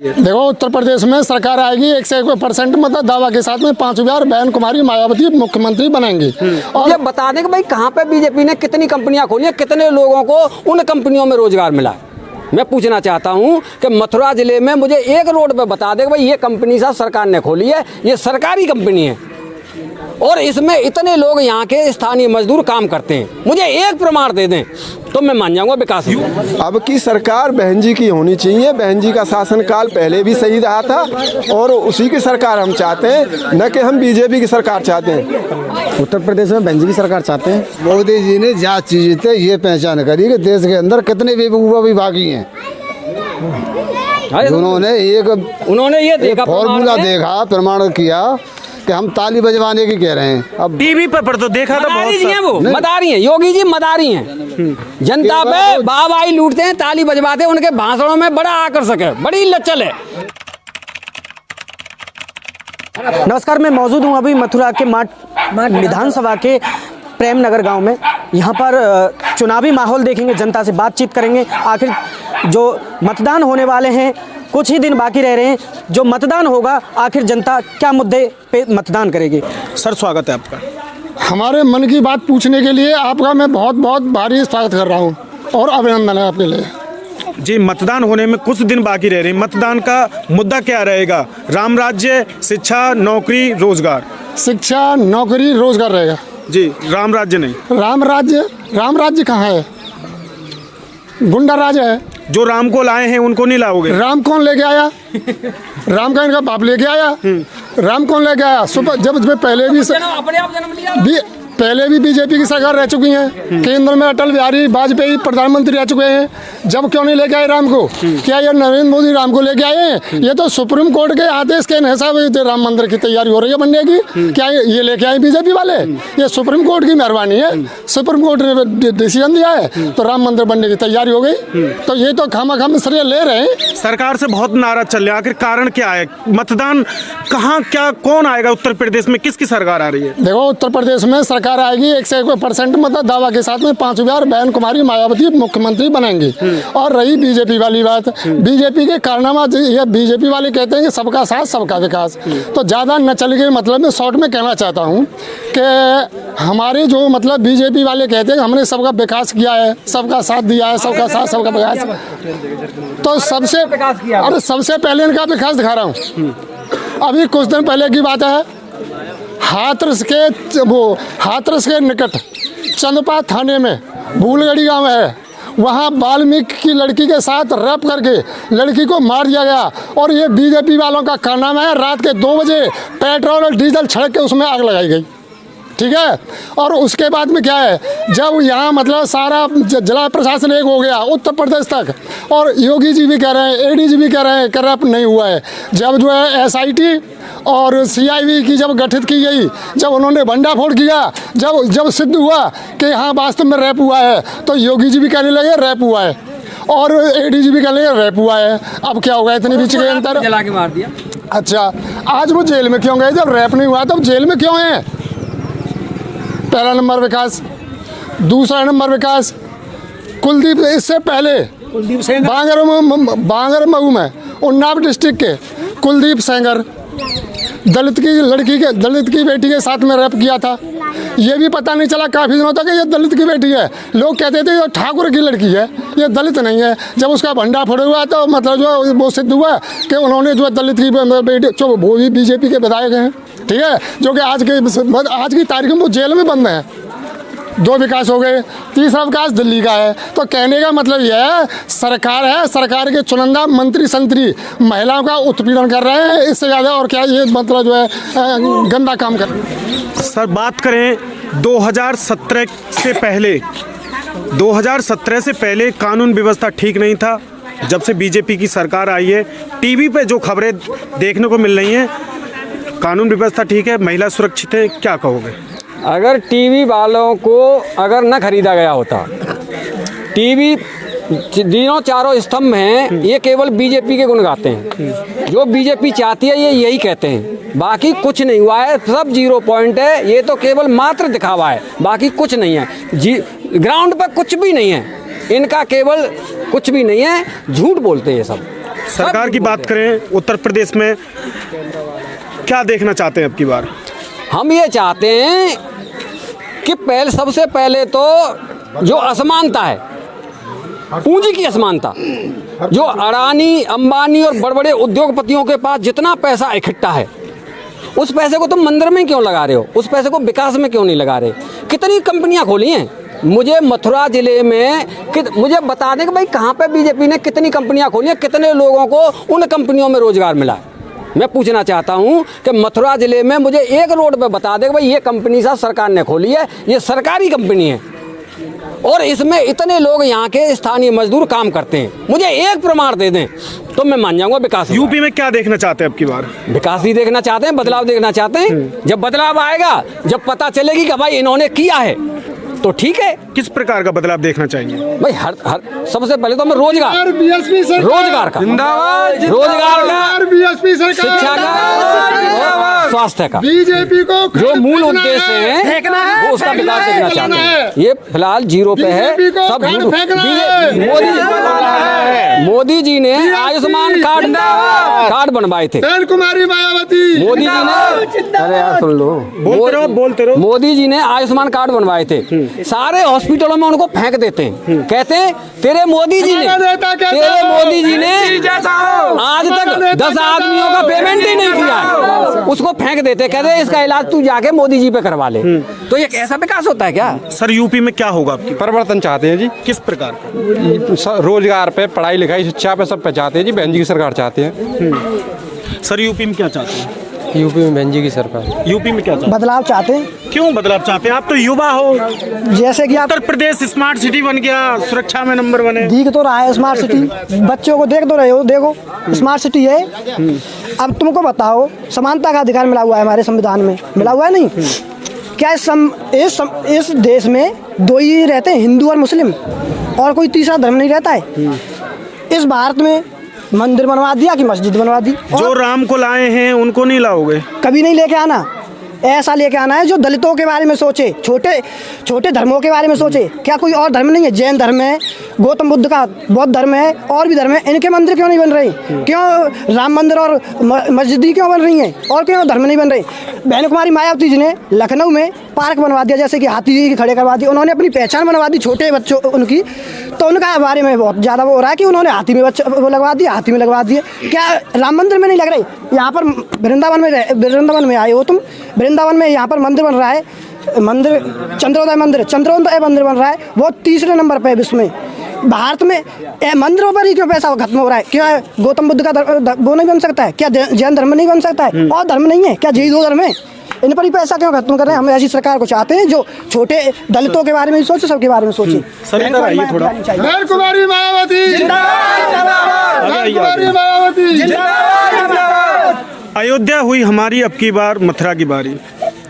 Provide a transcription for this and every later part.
देखो, उत्तर प्रदेश में सरकार आएगी 101% मतलब दावा के साथ में 5 बार बहन कुमारी मायावती मुख्यमंत्री बनेंगी। और ये बता दें कि भाई कहाँ पे बीजेपी ने कितनी कंपनियां खोली हैं, कितने लोगों को उन कंपनियों में रोजगार मिला। मैं पूछना चाहता हूं कि मथुरा जिले में मुझे एक रोड पे बता दें कि भाई ये कंपनी साहब सरकार ने खोली है, ये सरकारी कंपनी है और इसमें इतने लोग यहाँ के स्थानीय मजदूर काम करते हैं। मुझे एक प्रमाण दे दें तो मैं मान जाऊंगा विकास। अब की सरकार बहन जी की होनी चाहिए। बहन जी का शासनकाल पहले भी सही रहा था और उसी की सरकार हम चाहते हैं, न कि हम बीजेपी की सरकार चाहते हैं। उत्तर प्रदेश में बहन जी की सरकार चाहते हैं। मोदी जी ने जहाँ चीजें थे ये पहचान करी कि देश के अंदर कितने बेवकूफ़ भी बाकी हैं। उन्होंने ये देखा, फॉर्मूला देखा, प्रमाण किया कि हम ताली बजवाने की कह रहे हैं। अब टीवी पर तो देखा था बहुत जी हैं, वो मदारी हैं, योगी जी मदारी हैं। जनता पे वाहवाही लूटते हैं, ताली बजवाते हैं, उनके भाषणों में बड़ा आकर्षक है, बड़ी लचल है। नमस्कार, मैं मौजूद हूँ अभी मथुरा के माट विधानसभा के प्रेम नगर गांव में। यहाँ पर चुनावी माहौल देखेंगे, जनता से बातचीत करेंगे। आखिर जो मतदान होने वाले हैं, कुछ ही दिन बाकी रह रहे हैं, जो मतदान होगा आखिर जनता क्या मुद्दे पे मतदान करेगी। सर, स्वागत है आपका। हमारे मन की बात पूछने के लिए आपका मैं बहुत बहुत भारी स्वागत कर रहा हूँ और अभिनंदन है आपके लिए। जी, मतदान होने में कुछ दिन बाकी रह रहे हैं, मतदान का मुद्दा क्या रहेगा? राम राज्य, शिक्षा, नौकरी, रोजगार? शिक्षा, नौकरी, रोजगार रहेगा जी, राम राज्य नहीं। राम राज्य कहाँ है? गुंडा राज है। जो राम को लाए हैं उनको नहीं लाओगे? राम कौन लेके आया? राम का इनका बाप लेके आया। राम कौन लेके आया? जब पहले भी बीजेपी की सरकार रह चुकी है, केंद्र में अटल बिहारी वाजपेयी प्रधानमंत्री रह चुके हैं। जब क्यों नहीं लेके आए राम को? क्या ये नरेंद्र मोदी राम को लेके आए हैं? ये तो सुप्रीम कोर्ट के आदेश के हिसाब राम मंदिर की तैयारी हो रही है बनने की। क्या ये लेके आए बीजेपी वाले? ये सुप्रीम कोर्ट की मेहरबानी है, सुप्रीम कोर्ट ने डिसीजन दिया है तो राम मंदिर बनने की तैयारी हो गई। तो ये तो खामा श्रेय ले रहे हैं। सरकार से बहुत नाराज चल रहा है, आखिर कारण क्या है? मतदान कहाँ, क्या, कौन आएगा उत्तर प्रदेश में? किसकी सरकार आ रही है? देखो, उत्तर प्रदेश में सरकार आएगी 101% मतलब दावा के साथ में 5 बार बहन कुमारी मायावती मुख्यमंत्री बनेंगी। और रही बीजेपी वाली बात, बीजेपी के कारनामा, ये बीजेपी वाले कहते हैं कि सबका साथ सबका विकास। तो ज़्यादा न चल के मतलब मैं शॉर्ट में कहना चाहता हूँ कि हमारे जो मतलब बीजेपी वाले कहते हैं हमने सबका विकास किया है, सबका साथ दिया है, सबका साथ सबका विकास। तो सबसे पहले इनका विकास दिखा रहा हूँ। अभी कुछ दिन पहले की बात है, हाथरस के निकट चंदपा थाने में भूलगढ़ी गांव है, वहाँ वाल्मीकि की लड़की के साथ रेप करके लड़की को मार दिया गया। और ये बीजेपी वालों का कारनामा है। रात के 2 बजे पेट्रोल और डीजल छिड़क के उसमें आग लगाई गई। ठीक है। और उसके बाद में क्या है, जब यहाँ मतलब सारा जिला प्रशासन एक हो गया उत्तर प्रदेश तक, और योगी जी भी कह रहे हैं, एडीजी भी कह रहे हैं करप्ट नहीं हुआ है। जब जो है एसआईटी और सीआईवी की जब गठित की गई, जब उन्होंने भंडाफोड़ किया, जब सिद्ध हुआ कि हाँ वास्तव में रैप हुआ है, तो योगी जी भी कहने लगे रैप हुआ है और एडीजी भी कहने लगे रैप हुआ है। अब क्या होगा इतने बीच के अंतर? जला के मार दिया। अच्छा, आज वो जेल में क्यों गए? जब रैप नहीं हुआ तब जेल में क्यों है? पहला नंबर विकास। दूसरा नंबर विकास, कुलदीप, इससे पहले बांगर मऊ में उन्नाव डिस्ट्रिक्ट के कुलदीप सेंगर दलित की बेटी के साथ में रेप किया था। ये भी पता नहीं चला काफ़ी दिनों तक ये दलित की बेटी है। लोग कहते थे ये ठाकुर की लड़की है, ये दलित नहीं है। जब उसका भंडाफोड़ हुआ तो मतलब जो वो सिद्ध हुआ कि उन्होंने जो दलित की बेटी, जो वो भी बीजेपी के विधायक हैं, ठीक है, जो कि आज की तारीख में वो जेल में बंद हैं। 2 विकास हो गए। तीसरा विकास दिल्ली का है। तो कहने का मतलब यह है, सरकार है, सरकार के चुनिंदा मंत्री संतरी महिलाओं का उत्पीड़न कर रहे हैं। इससे ज़्यादा और क्या ये मतलब जो है गंदा काम कर रहे हैं। सर, बात करें 2017 से पहले कानून व्यवस्था ठीक नहीं था। जब से बीजेपी की सरकार आई है, टीवी पे जो खबरें देखने को मिल रही हैं, कानून व्यवस्था ठीक है, महिला सुरक्षित है, क्या कहोगे? अगर टीवी वालों को अगर न खरीदा गया होता, टीवी तीनों चारों स्तंभ हैं, ये केवल बीजेपी के गुण गाते हैं। जो बीजेपी चाहती है ये यही कहते हैं, बाकी कुछ नहीं हुआ है, सब 0 पॉइंट है। ये तो केवल मात्र दिखावा है, बाकी कुछ नहीं है। ग्राउंड पर कुछ भी नहीं है इनका, केवल कुछ भी नहीं है, झूठ बोलते हैं ये सब। सरकार की बात करें उत्तर प्रदेश में क्या देखना चाहते हैं अब की बार? हम ये चाहते हैं कि सबसे पहले तो जो असमानता है, पूंजी की असमानता, जो अडानी अंबानी और बड़े बड़े उद्योगपतियों के पास जितना पैसा इकट्ठा है, उस पैसे को तुम मंदिर में क्यों लगा रहे हो? उस पैसे को विकास में क्यों नहीं लगा रहे? कितनी कंपनियां खोली हैं? मुझे मथुरा जिले में मुझे बता दें कि भाई कहाँ पे बीजेपी ने कितनी कंपनियां खोली हैं, कितने लोगों को उन कंपनियों में रोजगार मिला है? मैं पूछना चाहता हूं कि मथुरा जिले में मुझे एक रोड पे बता दे कि भाई ये कंपनी साहब सरकार ने खोली है, ये सरकारी कंपनी है और इसमें इतने लोग यहाँ के स्थानीय मजदूर काम करते हैं। मुझे एक प्रमाण दे दें तो मैं मान जाऊंगा विकास। यूपी में क्या देखना चाहते हैं अब की बार? विकास ही देखना चाहते हैं, बदलाव देखना चाहते हैं। जब बदलाव आएगा, जब पता चलेगी कि भाई इन्होंने किया है तो ठीक है। किस प्रकार का बदलाव देखना चाहेंगे? भाई हर सबसे पहले तो मैं रोजगार का, रोजगार का, शिक्षा का, स्वास्थ्य का, बीजेपी को जो मूल उद्देश्य है वो उसका विकास देखना चाहते हैं। ये फिलहाल जीरो पे है। सब मोदी जी ने आयुष्मान कार्ड बनवाए थे। कुमारी मायावती मोदी जी ने, अरे यार सुन लो, बोलते रहो। मोदी जी ने आयुष्मान कार्ड बनवाए थे। सारे हॉस्पिटलों में उनको फेंक देते हैं, कहते हैं तेरे मोदी जी ने आज तक 10 आदमियों का पेमेंट ही नहीं किया है, उसको फेंक देते, कहते हैं इसका इलाज तू जाके मोदी जी पे करवा ले। तो ये कैसा विकास होता है क्या? सर यूपी में क्या होगा आपकी? परिवर्तन चाहते हैं जी। किस प्रकार का? रोजगार पे, पढ़ाई लिखाई, शिक्षा पे, सब पे चाहते हैं जी। बहन जी की सरकार चाहते हैं। सर यूपी में क्या चाहते हैं? यूपी में बहन जी की सरकार। यूपी में क्या चाहते हैं? बदलाव चाहते हैं। क्यों बदलाव चाहते हैं? आप तो युवा हो। जैसे कि आप उत्तर प्रदेश स्मार्ट सिटी बन गया, सुरक्षा में नंबर बने। दिख तो रहा है स्मार्ट सिटी, बच्चों को देख तो रहे हो, देखो स्मार्ट सिटी है। अब तुमको बताओ, समानता का अधिकार मिला हुआ है हमारे संविधान में, मिला हुआ है नहीं? क्या इस देश में दो ही रहते हैं, हिंदू और मुस्लिम, और कोई तीसरा धर्म नहीं रहता है? इस भारत में मंदिर बनवा दिया कि मस्जिद बनवा दी। जो राम को लाए हैं उनको नहीं लाओगे? कभी नहीं लेके आना, ऐसा लेके आना है जो दलितों के बारे में सोचे, छोटे छोटे धर्मों के बारे में सोचे। क्या कोई और धर्म नहीं है? जैन धर्म है, गौतम बुद्ध का बौद्ध धर्म है, और भी धर्म है, इनके मंदिर क्यों नहीं बन रहे? क्यों राम मंदिर और मस्जिद क्यों बन रही हैं, और क्यों धर्म नहीं बन रहे? बहन कुमारी मायावती जी ने लखनऊ में पार्क बनवा दिया, जैसे कि हाथी जी खड़े करवा दिए, उन्होंने अपनी पहचान बनवा दी छोटे बच्चों उनकी। तो उनका बारे में बहुत ज़्यादा वो हो रहा है कि उन्होंने हाथी में वो लगवा दिए, हाथी में लगवा दिए। क्या राम मंदिर में नहीं लग रही? यहाँ पर वृंदावन में आए हो तुम, वृंदावन में यहाँ पर मंदिर बन रहा है, मंदिर चंद्रोदय मंदिर बन रहा है, वो तीसरे नंबर पे है विश्व में। भारत में मंदिरों पर ही क्यों पैसा खत्म हो रहा है? क्या गौतम बुद्ध का वो नहीं बन सकता है? क्या जैन धर्म नहीं बन सकता है? और धर्म नहीं है क्या? यही दो धर्म है, इन पर ही पैसा क्यों खत्म कर रहे हैं? हम ऐसी सरकार को चाहते हैं जो छोटे दलितों के बारे में सोचे, सबके बारे में सोचे। सर इधर आइए थोड़ा। कुमारी मायावती अयोध्या हुई हमारी, अब की बार मथुरा की बारी।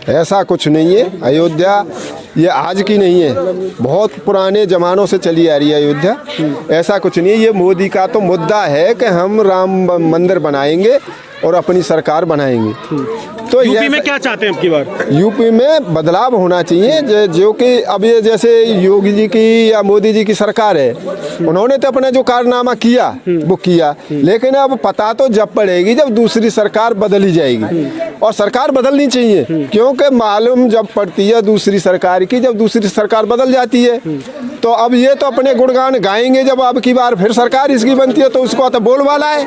ऐसा कुछ नहीं है। अयोध्या ये आज की नहीं है, बहुत पुराने ज़मानों से चली आ रही है अयोध्या। ऐसा कुछ नहीं है। ये मोदी का तो मुद्दा है कि हम राम मंदिर बनाएंगे और अपनी सरकार बनाएंगे। तो यूपी में क्या चाहते हैं अब की बार? यूपी में बदलाव होना चाहिए, जो कि अब ये जैसे योगी जी की या मोदी जी की सरकार है, उन्होंने तो अपना जो कारनामा किया वो किया, लेकिन अब पता तो जब पड़ेगी जब दूसरी सरकार बदली जाएगी। और सरकार बदलनी चाहिए, क्योंकि मालूम जब पड़ती है दूसरी सरकार की, जब दूसरी सरकार बदल जाती है। तो अब ये तो अपने गुणगान गाएंगे जब अब की बार फिर सरकार इसकी बनती है, तो उसको तो बोल वाला है।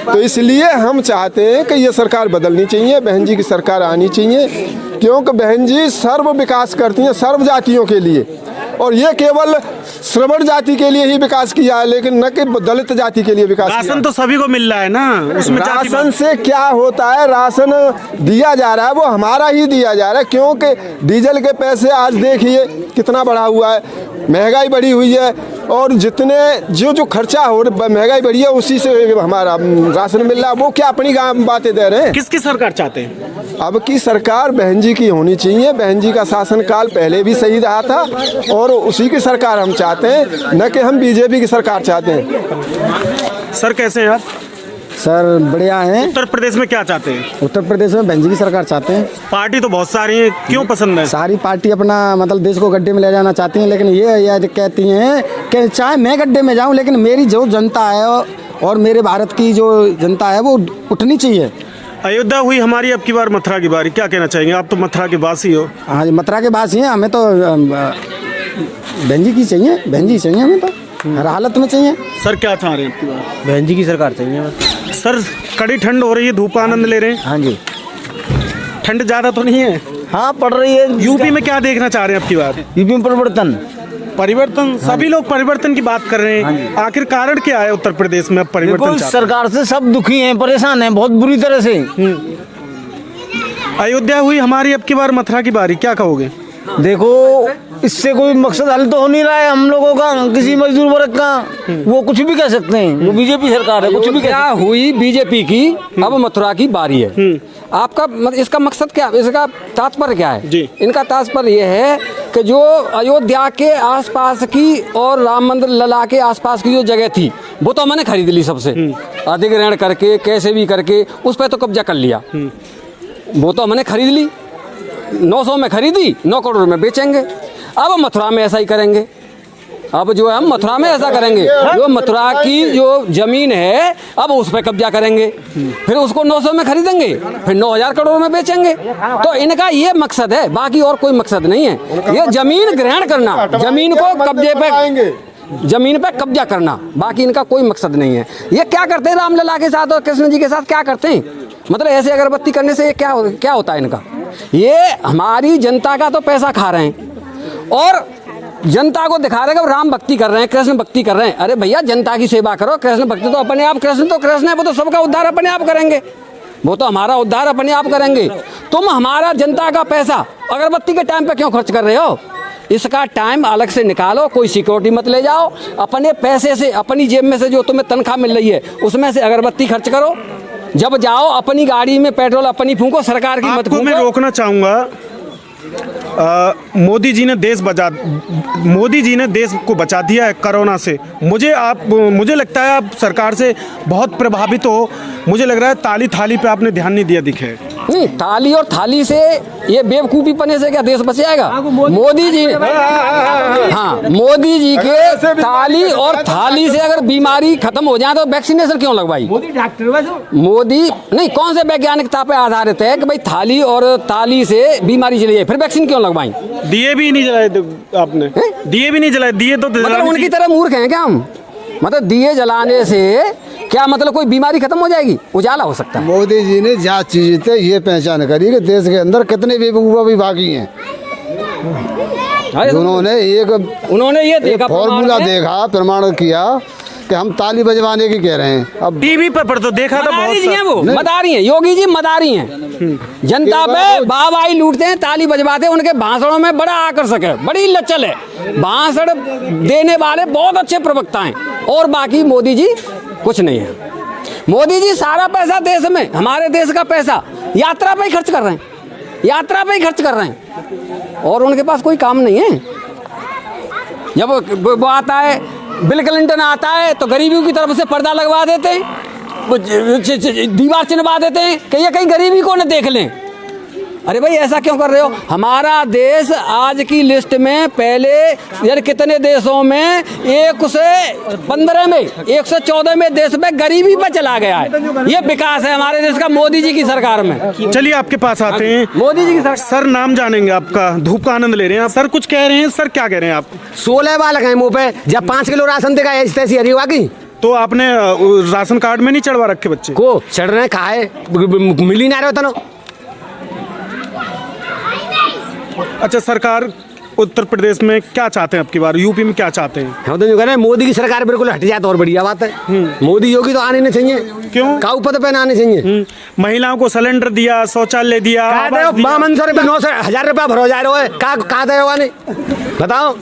तो इसलिए हम चाहते हैं कि ये सरकार बदलनी चाहिए, बहन जी की सरकार आनी चाहिए, क्योंकि बहन जी सर्व विकास करती हैं सर्व जातियों के लिए, और ये केवल श्रवण जाति के लिए ही विकास किया है, लेकिन न कि दलित जाति के लिए विकास किया। राशन तो सभी को मिल रहा है ना, उसमें राशन से क्या होता है? राशन दिया जा रहा है वो हमारा ही दिया जा रहा है, क्योंकि डीजल के पैसे आज देखिए कितना बढ़ा हुआ है, महंगाई बढ़ी हुई है, और जितने जो खर्चा हो महंगाई बढ़ी है उसी से हमारा राशन मिल रहा है। वो क्या अपनी बातें दे रहे हैं? किसकी सरकार चाहते हैं? अब की सरकार बहन जी की होनी चाहिए। बहन जी का शासनकाल पहले भी सही रहा था, और उसी की सरकार हम चाहते हैं, न कि हम बीजेपी की सरकार चाहते हैं। सर कैसे हैं आप? सर बढ़िया है। उत्तर प्रदेश में क्या चाहते हैं? उत्तर प्रदेश में बहन जी की सरकार चाहते हैं। पार्टी तो बहुत सारी है, क्यों पसंद है? सारी पार्टी अपना मतलब देश को गड्ढे में ले जाना चाहती हैं, लेकिन ये कहती हैं कि चाहे मैं गड्ढे में जाऊं, लेकिन मेरी जो जनता है और मेरे भारत की जो जनता है वो उठनी चाहिए। अयोध्या हुई हमारी, अब की बार मथुरा की बारी, क्या कहना चाहेंगे? आप तो मथुरा के वासी हो। हाँ जी, मथुरा के पास ही हैं, हमें तो बहन जी की चाहिए, बहन जी चाहिए हमें तो हर हालत में चाहिए। सर क्या चाह रहे हैं आपकी बार? बहन जी की सरकार चाहिए। सर कड़ी ठंड हो रही है, धूप का आनंद ले रहे हैं, हाँ जी, ठंड ज़्यादा तो नहीं है? हाँ पड़ रही है। यूपी में क्या देखना चाह रहे हैं आपकी बार? यूपी में परिवर्तन, सभी लोग परिवर्तन की बात कर रहे हैं। आखिर कारण क्या है उत्तर प्रदेश में अब परिवर्तन चाहते हैं? सरकार से सब दुखी हैं, परेशान हैं बहुत बुरी तरह से। अयोध्या हुई हमारी, अब की बार मथुरा की बारी, क्या कहोगे? देखो इससे कोई मकसद हल तो हो नहीं रहा है हम लोगों का, किसी मजदूर वर्ग का। वो कुछ भी कह सकते हैं, वो बीजेपी सरकार है, कुछ भी क्या हुई बीजेपी की, अब मथुरा की बारी है। आपका इसका मकसद क्या, इसका तात्पर्य क्या है? जी। इनका तात्पर्य यह है कि जो अयोध्या के आसपास की और राम मंदिर लला के आसपास की जो जगह थी वो तो मैंने खरीद ली, सबसे अधिग्रहण करके कैसे भी करके उस पर तो कब्जा कर लिया। वो तो मैंने खरीद ली, 900 में खरीदी, 9 करोड़ में बेचेंगे। अब मथुरा में ऐसा ही करेंगे। अब जो है हम मथुरा में ऐसा करेंगे, जो मथुरा की जो जमीन है अब उस पर कब्जा करेंगे, फिर उसको 900 में खरीदेंगे, फिर 9000 करोड़ में बेचेंगे। तो इनका ये मकसद है, बाकी और कोई मकसद नहीं है। ये जमीन ग्रहण करना, जमीन को कब्जे पे, जमीन पे कब्जा करना, बाकी इनका कोई मकसद नहीं है। ये क्या करते हैं रामलला के साथ और कृष्ण जी के साथ, क्या करते हैं? मतलब ऐसे अगरबत्ती करने से क्या होता है इनका? ये हमारी जनता का तो पैसा खा रहे हैं और जनता को दिखा रहे हैं कि राम भक्ति कर रहे हैं, कृष्ण भक्ति कर रहे हैं। अरे भैया जनता की सेवा करो, कृष्ण भक्ति तो अपने आप, कृष्ण तो कृष्ण है, वो तो सबका उद्धार अपने आप करेंगे, वो तो हमारा उद्धार अपने आप करेंगे। तुम हमारा जनता का पैसा अगरबत्ती के टाइम पे क्यों खर्च कर रहे हो? इसका टाइम अलग से निकालो, कोई सिक्योरिटी मत ले जाओ, अपने पैसे से, अपनी जेब में से जो तुम्हें तनख्वाह मिल रही है उसमें से अगरबत्ती खर्च करो। जब जाओ अपनी गाड़ी में पेट्रोल अपनी फूंको, सरकार की मत फूंको। मैं रोकना चाहूँगा, मोदी जी ने देश को बचा दिया है कोरोना से। मुझे लगता है आप सरकार से बहुत प्रभावित हो। मुझे लग रहा है ताली थाली पे आपने ध्यान नहीं दिया दिखे। नहीं, ताली और थाली से, ये बेवकूफ़ी पने से क्या देश बच जाएगा? मोदी जी, हाँ, मोदी जी के ताली और थाली से अगर बीमारी खत्म हो जाए तो वैक्सीनेशन क्यों लगवाई? मोदी डॉक्टर, मोदी नहीं, कौन से वैज्ञानिकता पे आधारित है कि भाई थाली और ताली से बीमारी चली जाए, फिर वैक्सीन क्यों लगवाई? दिए भी नहीं जलाए आपने, दिए भी नहीं जलाए, दिए तो मतलब उनकी तरह मूर्ख हैं क्या हम? मतलब दिए जलाने से क्या मतलब कोई बीमारी खत्म हो जाएगी? उजाला हो सकता है। मोदी जी ने जहाँ चीज़ थे ये पहचान करी कि देश के अंदर कितने बेवकूफ़ भी बाकी हैं। उन्होंने ये देखा, फॉर्मूला देखा, प्रमाण किया कि हम ताली बजवाने की कह रहे हैं। अब टीवी पर तो देखा था बहुत जी हैं, वो मदारी हैं, योगी जी मदारी हैं, जनता पे वाहवाही लूटते हैं, ताली बजवाते हैं। उनके भाषणों में बड़ा आकर्षक है, बड़ी लचल है, भाषण देने वाले बहुत अच्छे प्रवक्ता हैं, और बाकी मोदी जी कुछ नहीं है। मोदी जी सारा पैसा देश में, हमारे देश का पैसा यात्रा पे ही खर्च कर रहे हैं, यात्रा पे ही खर्च कर रहे हैं, और उनके पास कोई काम नहीं है। जब वो आता है, बिल क्लिंटन आता है तो गरीबियों की तरफ से पर्दा लगवा देते हैं, दीवार चिनवा देते हैं कि ये कहीं गरीबी को न देख लें। अरे भाई ऐसा क्यों कर रहे हो? हमारा देश आज की लिस्ट में पहले यार कितने देशों में 1 से 15 में, 114 में देश में गरीबी पर चला गया है। ये विकास है हमारे देश का मोदी जी की सरकार में। चलिए आपके पास आते हैं, मोदी जी की सरकार। सर नाम जानेंगे आपका, धूप का आनंद ले रहे हैं आप। सर कुछ कह रहे हैं, सर क्या कह रहे हैं आप? 16 बालक हैं मुँह पे, जब 5 किलो राशन देगा ऐसी तैसी हरी होगी। तो आपने राशन कार्ड में नहीं चढ़वा रखे बच्चे को? चढ़ रहे खाए, मिल ही ना रहे होता। अच्छा, सरकार उत्तर प्रदेश में क्या चाहते हैं आपकी बार? यूपी में क्या चाहते हैं? हम तो जो कह रहे हैं मोदी की सरकार बिल्कुल हट जाए तो और बढ़िया बात है। मोदी योगी तो आने नहीं चाहिए। क्यों? काऊ पद पे आने चाहिए। महिलाओं को सिलेंडर दिया, शौचालय दिया, 5200 रुपये 1000 रुपया भरो जा रहे हो, कहा दे रहे बताओ?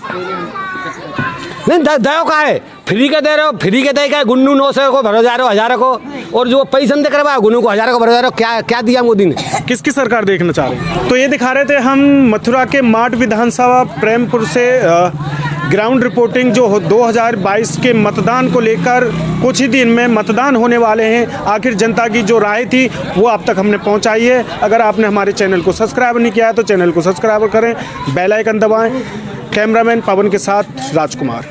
नहीं दयो का है, फ्री के दे रहे हो, फ्री के दे का गुन्नू 900 को भरो जा रहे हो, 1000 को, और जो पैसा दे करवा गुन्नू को 1000 को भरो जा रहे हो। क्या दिया मोदी ने? किसकी सरकार देखना चाह रहे हैं? तो ये दिखा रहे थे हम मथुरा के माट विधानसभा प्रेमपुर से ग्राउंड रिपोर्टिंग, जो 2022 के मतदान को लेकर कुछ ही दिन में मतदान होने वाले हैं। आखिर जनता की जो राय थी वो आप तक हमने पहुंचाई है। अगर आपने हमारे चैनल को सब्सक्राइब नहीं किया है तो चैनल को सब्सक्राइब करें, बेल आइकन दबाएं। कैमरामैन पवन के साथ राजकुमार।